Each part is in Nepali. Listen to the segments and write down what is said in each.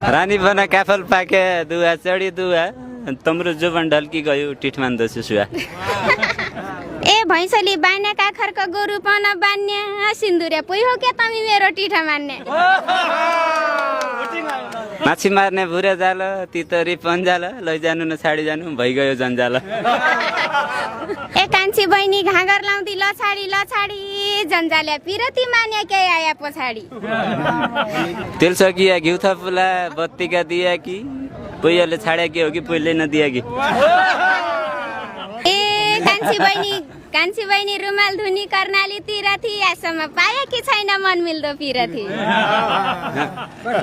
रानी बना काफल पाके दुआ चढी दुआ तम्रो जोबन ढल्की गयो टिठमान दसु सुआ ए भैँसली बान्या काखरको गोरु पन बान्या सिन्दुरे पुइ हो के तमी मेरो टिठा मान्ने माछी मार्ने भुरे जाल तितरी पन्जाल लैजानु न छाडी जानु भइगयो जन्जाल ए कान्छी बहिनी घाँगर लाउँदी लछाडी जन्जाल्या पिरती मान्या के आया पछाडी तेल सकिया घिउ थपुला बत्तीका दिया कि पुइले छाड्या कि हो कि पुइले नदिया कि ए कान्छी बहिनी रुमाल धुनी कर्णाली तिरथी आसम्म पाए कि छैन मन मिल्दो पिरथी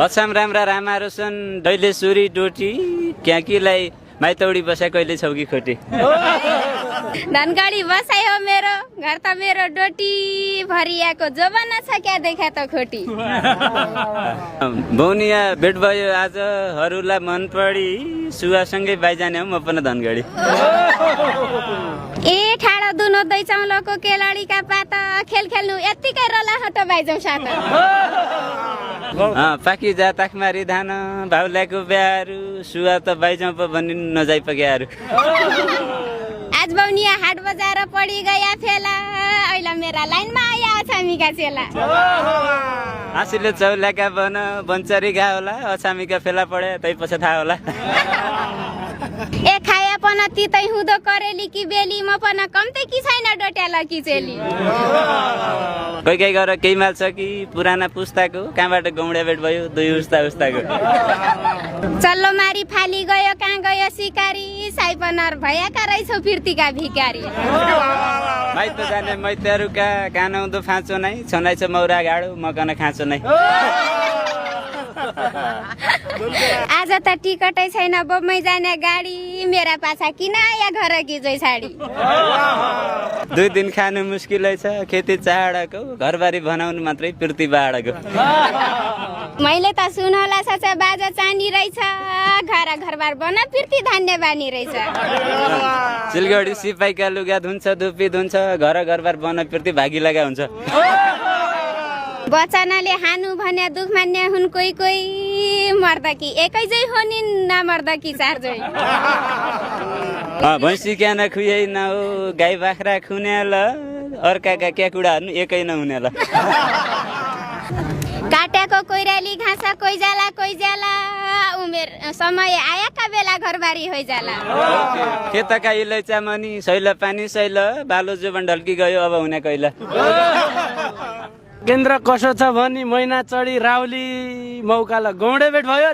अछाम राम्रा रामा रोशन दैले सुरी डोटी क्याकीलाई माइतौडी बसा कहिले छौ कि खोटी धनगढी बसाइ हो मेरो घर त मेरो डोटी भरियाको जोबन छ क्या देखा त खोटी बौनिया भेट भयो आज हरूलाई मन पडी सुवासँगै बाइजाने हो म पनि धनगढी ए ठाडो दुनो दै चौलोको केलाडीका पात खेल खेल्नु यत्तिकै रला हट बाइजाउ साथ पाकी जा ताखमारी धान भाउलाको ब्याहरू सुवा त बाइजाउ प भनि नजाइ पग्याहरू आज बौनिया हाट बजार पडी गया फेला अहिले मेरा लाइनमा आया अछामीका चेला हाँसीले चौलाका बन बन्चरी गा होला अछामीका फेला पढे तै पछि थाहा होला ए खाया पन तितै हुँदो करेली कि बेली म पन कम्तै कि छैन डोट्याला कि चेली कोही कोही गर केही माल्छ कि पुराना पुस्ताको कहाँबाट गौडा भेट भयो दुई उस्ताको चल्लो मारी फाली गयो कहाँ गयो सिकारी साइपनर भएका रहेछौ फिर्तीका भिकारी माइत जाने मैतहरूका कानाउँदो फाँचो नै छनाइ छ मौरा गाडो मकन खाँचो नै आज त टिकटै छैन बम्बई जाने गाडी मेरा पाछा किन आया घर कि जोइ साडी 2 दिन खानु मुस्किलै छ खेती चाडको घरबारी बनाउनु मात्रै पिर्ती बाडको मैले त सुनौला सचा बाजा चानी रहेछ घरबार बना पिर्ती धान्ने बानी रहेछ सिलगढी सिपाहीका लुगा धुन्छ धुपी धुन्छ घरबार बना पिर्ती भागी लगा हुन्छ बचनाले हानु भने दुख मान्ने हुन कोही मर्दा कि एकैजै हो नि नमर्दा कि चारजै भैँसी क्या नखुयै न हो गाई बाख्रा खुनेल अर्काका क्या कुराहरू एकै नहुने ल काटेको कोइराली घाँस कोही जाला उमेर समय आएका बेला घरबारी होइ जाला खेतका इलैचा मनी सैल पानी सैल बालो जोबन ढल्की गयो अब हुने कैला केन्द्र कसो छ भनी मैना चढी राउली मौकाला गौडे भेट भयो।